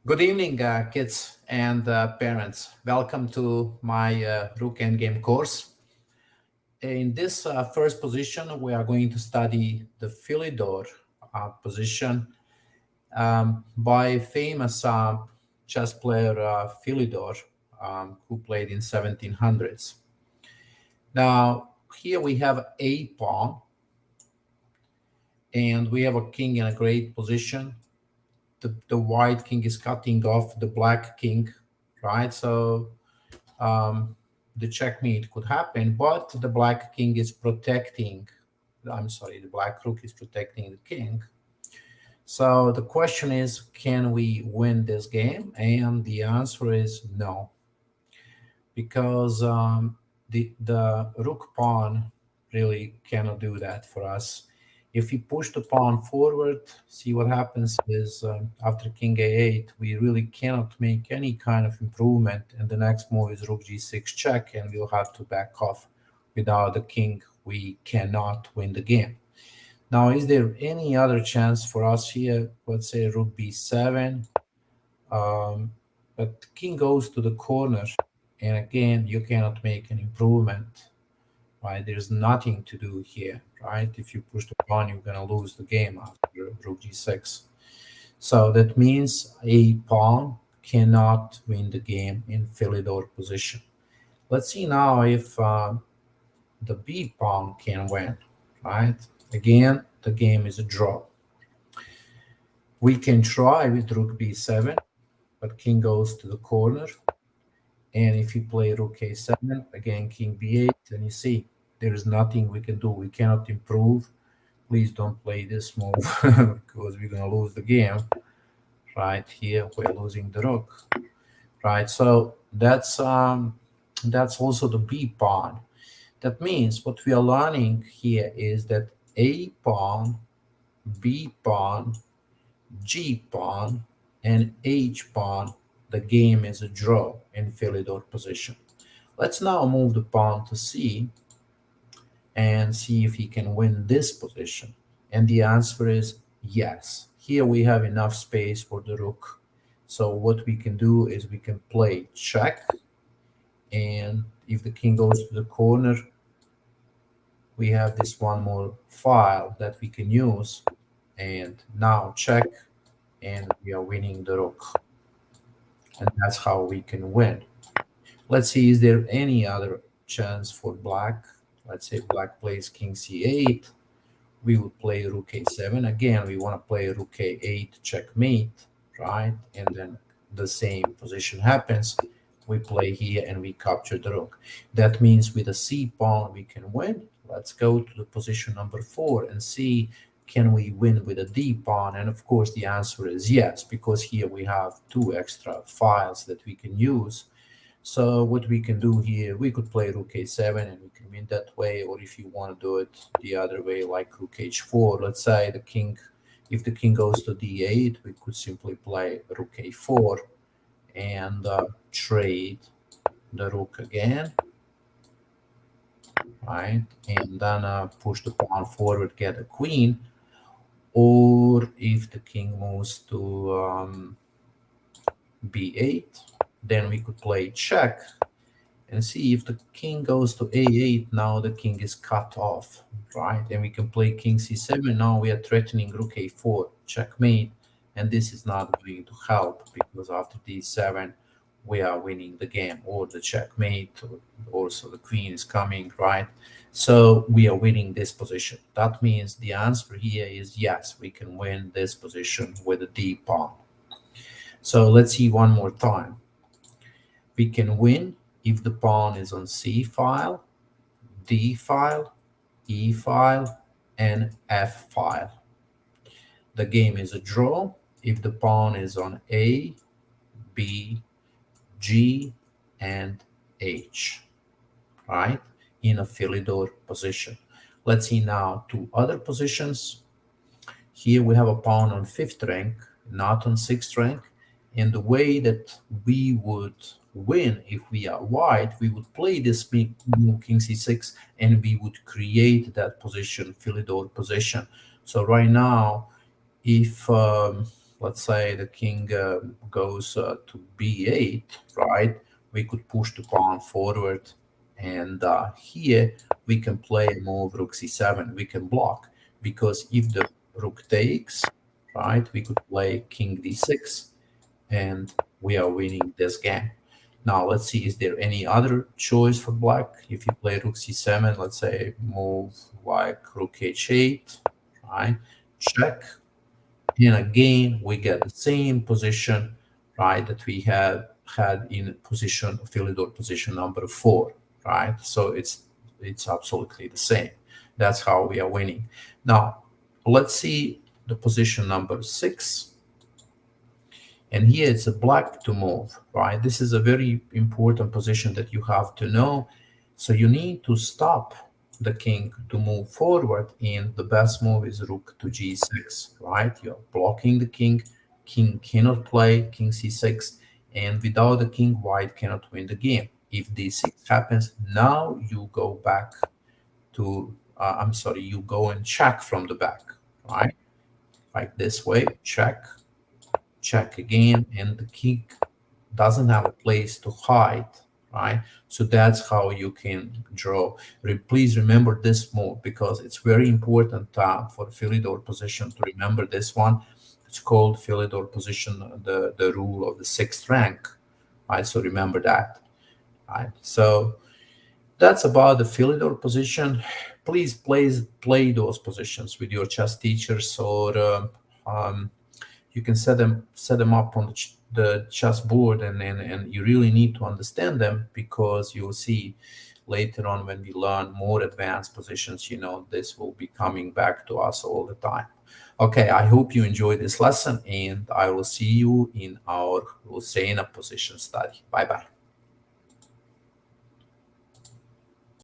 Good evening, kids and parents. Welcome to my Rook Endgame course. In this first position, we are going to study the Philidor position by famous chess player Philidor, who played in 1700s. Now, here we have a pawn, and we have a king in a great position. The white king is cutting off the black king, right? So the checkmate could happen, but the black king is protecting, I'm sorry, the black rook is protecting the king. So the question is, can we win this game? And the answer is no, because the rook pawn really cannot do that for us. If we push the pawn forward, see what happens is after king a8, we really cannot make any kind of improvement. And the next move is rook g6 check, and we'll have to back off. Without the king, we cannot win the game. Now, is there any other chance for us here? Let's say rook b7, but king goes to the corner, and again, you cannot make an improvement. Right, there's nothing to do here, right? If you push the pawn, you're gonna lose the game after rook g6. So that means a pawn cannot win the game in Philidor position. Let's see now if the b pawn can win, right? Again, the game is a draw. We can try with rook b7, but king goes to the corner. And if you play rook a7, again, king b8, and you see, there is nothing we can do. We cannot improve. Please don't play this move because we're going to lose the game. Right here, we're losing the rook. Right, so that's also the b pawn. That means what we are learning here is that a pawn, b pawn, g pawn, and h pawn, the game is a draw in Philidor position. Let's now move the pawn to c and see if he can win this position. And the answer is yes. Here we have enough space for the rook. So what we can do is we can play check. And if the king goes to the corner, we have this one more file that we can use. And now check, and we are winning the rook. And that's how we can win. Let's see, is there any other chance for black? Let's say black plays king c8. We would play rook a7. Again, we want to play rook a8 checkmate, right? And then the same position happens. We play here and we capture the rook. That means with a c pawn we can win. Let's go to the position number 4 and see, can we win with a d pawn? And of course the answer is yes, because here we have 2 extra files that we can use. So what we can do here, we could play rook a7 and we can win that way, or if you want to do it the other way, like rook h4, let's say the king, if the king goes to d8, we could simply play rook a4 and trade the rook again, right? And then push the pawn forward, get a queen, or if the king moves to b8, then we could play check and see if the king goes to a8. Now the king is cut off, right? And we can play king c7. Now we are threatening rook a4, checkmate, and this is not going to help because after d7 we are winning the game, or the checkmate, or also the queen is coming, right? So we are winning this position. That means the answer here is yes, we can win this position with a d pawn. So let's see one more time. We can win if the pawn is on c file, d file, e file, and f file. The game is a draw if the pawn is on a, b, g, and h, right? In a Philidor position. Let's see now 2 other positions. Here we have a pawn on 5th rank, not on 6th rank. And the way that we would win if we are white, we would play this move king c6, and we would create that position, Philidor position. So right now, if let's say the king goes to b8, right? We could push the pawn forward, and here we can play a move rook c7. We can block, because if the rook takes, right, we could play king d6, and we are winning this game. Now let's see, is there any other choice for black? If you play rook c7, let's say move like rook h8, right? Check, and again we get the same position, right, that we had in position Philidor position number 4, right? So it's absolutely the same. That's how we are winning. Now let's see the position number 6. And here it's a black to move, right? This is a very important position that you have to know. So you need to stop the king to move forward, and the best move is rook to g6, right? You're blocking the king. King cannot play king c6, and without the king, white cannot win the game. If d6 happens, now you go back to, I'm sorry, you go and check from the back, right? Like this way, check, check again, and the king doesn't have a place to hide, right? So that's how you can draw. Please remember this move, because it's very important for Philidor position to remember this one. It's called Philidor position, the rule of the 6th rank, right? So remember that, right? So that's about the Philidor position. Please play those positions with your chess teachers, or you can set them up on the chessboard, and you really need to understand them, because you'll see later on when we learn more advanced positions, this will be coming back to us all the time. Okay, I hope you enjoyed this lesson, and I will see you in our Lucena position study. Bye bye.